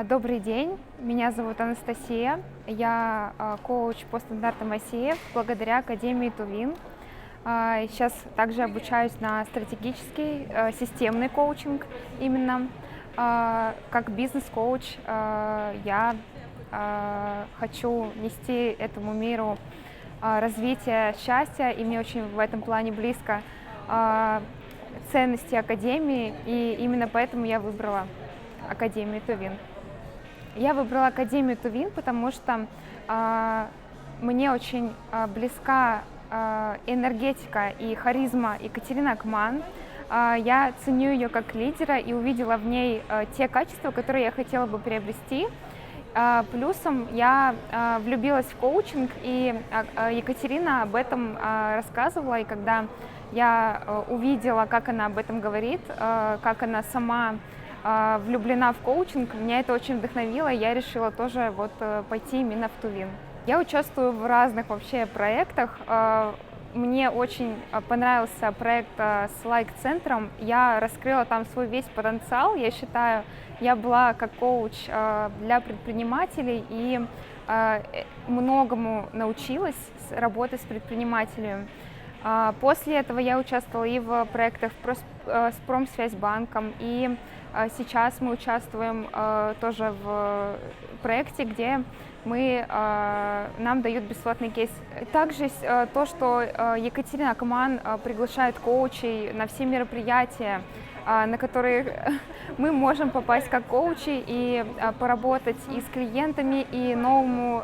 Добрый день, меня зовут Анастасия, я коуч по стандартам ICF благодаря Академии Тувин. Сейчас также обучаюсь на стратегический системный коучинг именно. Как бизнес-коуч я хочу нести этому миру развитие счастья, и мне очень в этом плане близко ценности Академии, и именно поэтому я выбрала Академию Тувин. Я выбрала Академию Тувин, потому что мне очень близка энергетика и харизма Екатерины Акман. Я ценю ее как лидера и увидела в ней те качества, которые я хотела бы приобрести. Плюсом я влюбилась в коучинг, и Екатерина об этом рассказывала, и когда я увидела, как она об этом говорит, как она сама влюблена в коучинг, меня это очень вдохновило, и я решила тоже пойти именно в Тувин. Я участвую в разных вообще проектах. Мне очень понравился проект с лайк-центром. Я раскрыла там свой весь потенциал. Я считаю, я была как коуч для предпринимателей и многому научилась работать с предпринимателями. После этого я участвовала и в проектах с Промсвязьбанком, и сейчас мы участвуем тоже в проекте, где нам дают бесплатный кейс. Также то, что Екатерина Акман приглашает коучей на все мероприятия, на которые мы можем попасть как коучи и поработать и с клиентами, и новому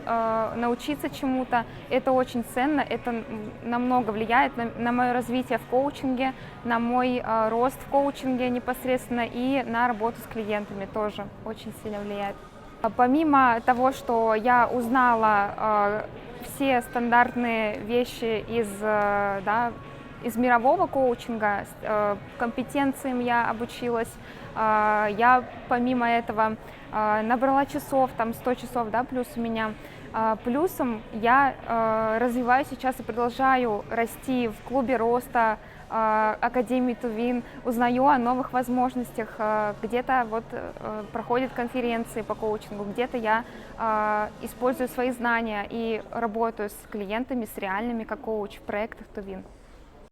научиться чему-то. Это очень ценно, это намного влияет на мое развитие в коучинге, на мой рост в коучинге непосредственно, и на работу с клиентами тоже очень сильно влияет. Помимо того, что я узнала все стандартные вещи из мирового коучинга, компетенциям я обучилась, я помимо этого набрала часов, там 100 часов, плюс у меня. Плюсом я развиваюсь сейчас и продолжаю расти в клубе роста Академии Тувин, узнаю о новых возможностях, где-то проходят конференции по коучингу, где-то я использую свои знания и работаю с клиентами, с реальными как коуч в проектах Тувин.